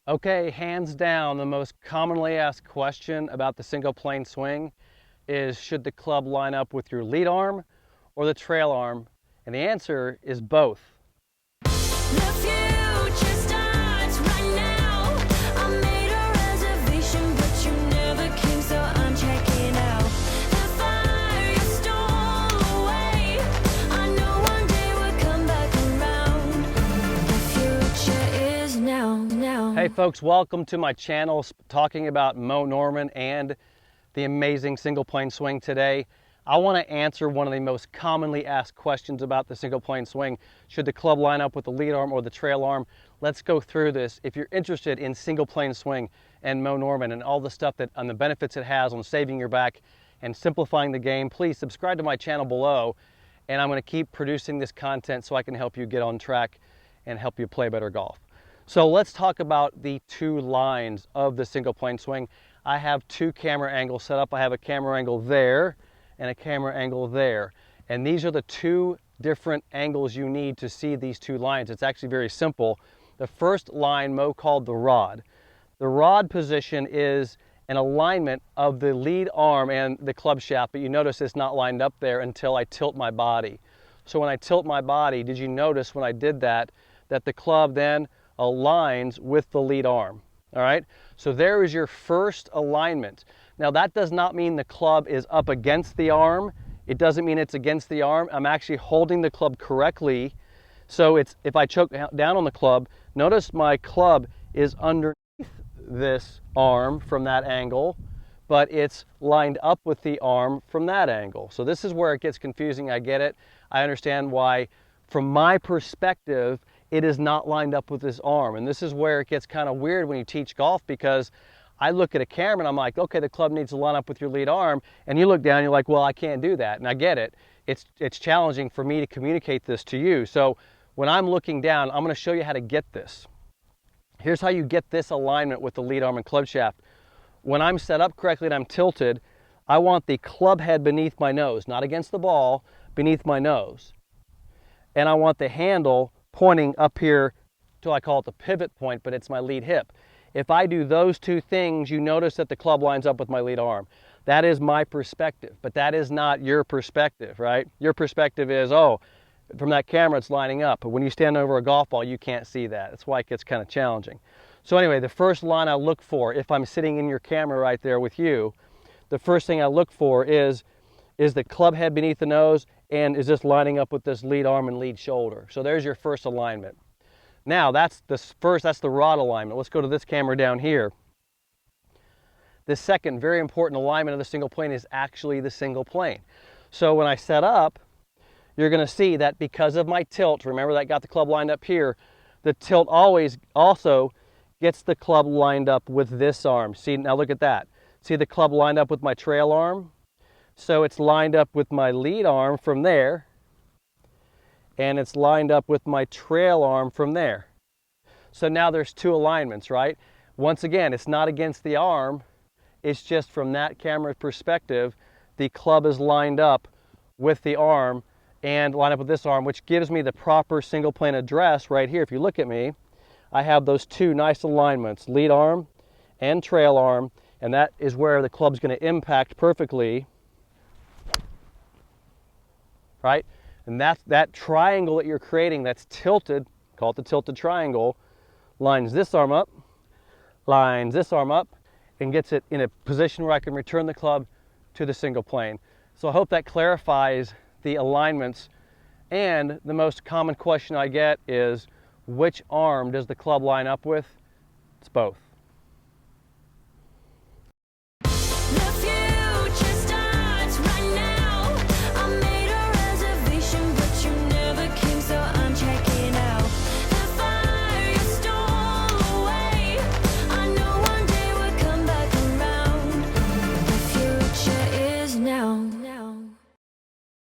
Okay, hands down, the most commonly asked question about the single plane swing is, should the club line up with your lead arm or the trail arm? And the answer is both. The future starts right now. I made a reservation, but you never came, so I'm checking out. The fire you stole away, I know one day we'll come back around. The future is now. Hey folks, welcome to my channel talking about Mo Norman and the amazing single plane swing today. I want to answer one of the most commonly asked questions about the single plane swing. Should the club line up with the lead arm or the trail arm? Let's go through this. If you're interested in single plane swing and Mo Norman and all the stuff that and the benefits it has on saving your back and simplifying the game, please subscribe to my channel below, and I'm going to keep producing this content so I can help you get on track and help you play better golf. So let's talk about the two lines of the single plane swing. I have two camera angles set up. I have a camera angle there and a camera angle there. And these are the two different angles you need to see these two lines. It's actually very simple. The first line Mo called the rod. The rod position is an alignment of the lead arm and the club shaft, but you notice it's not lined up there until I tilt my body. So when I tilt my body, did you notice when I did that, that the club then aligns with the lead arm? All right, so there is your first alignment. Now that does not mean the club is up against the arm. It doesn't mean it's against the arm. I'm actually holding the club correctly. So it's, if I choke down on the club, notice my club is underneath this arm from that angle, but it's lined up with the arm from that angle. So this is where it gets confusing. I get it. I understand why, from my perspective, it is not lined up with this arm. And this is where it gets kind of weird when you teach golf, because I look at a camera and I'm like, okay, the club needs to line up with your lead arm. And you look down and you're like, well, I can't do that. And I get it. It's challenging for me to communicate this to you. So when I'm looking down, I'm going to show you how to get this. Here's how you get this alignment with the lead arm and club shaft. When I'm set up correctly and I'm tilted, I want the club head beneath my nose, not against the ball, beneath my nose. And I want the handle pointing up here till I call it the pivot point, but it's my lead hip. If I do those two things, you notice that the club lines up with my lead arm. That is my perspective, but that is not your perspective, right? Your perspective is, oh, from that camera it's lining up. But when you stand over a golf ball, you can't see that. That's why it gets kind of challenging. So anyway, the first line I look for, if I'm sitting in your camera right there with you, the first thing I look for is the club head beneath the nose, and is this lining up with this lead arm and lead shoulder? So there's your first alignment. Now that's the rod alignment. Let's go to this camera down here. The second very important alignment of the single plane is actually the single plane. So when I set up, you're going to see that because of my tilt, remember that got the club lined up here, the tilt always also gets the club lined up with this arm. See, now look at that. See the club lined up with my trail arm? So it's lined up with my lead arm from there, and it's lined up with my trail arm from there. So now there's two alignments, right? Once again, it's not against the arm. It's just from that camera perspective, the club is lined up with the arm and lined up with this arm, which gives me the proper single plane address right here. If you look at me, I have those two nice alignments, lead arm and trail arm, and that is where the club's going to impact perfectly, right? And that triangle that you're creating that's tilted, call it the tilted triangle, lines this arm up, lines this arm up, and gets it in a position where I can return the club to the single plane. So I hope that clarifies the alignments. And the most common question I get is, which arm does the club line up with? It's both.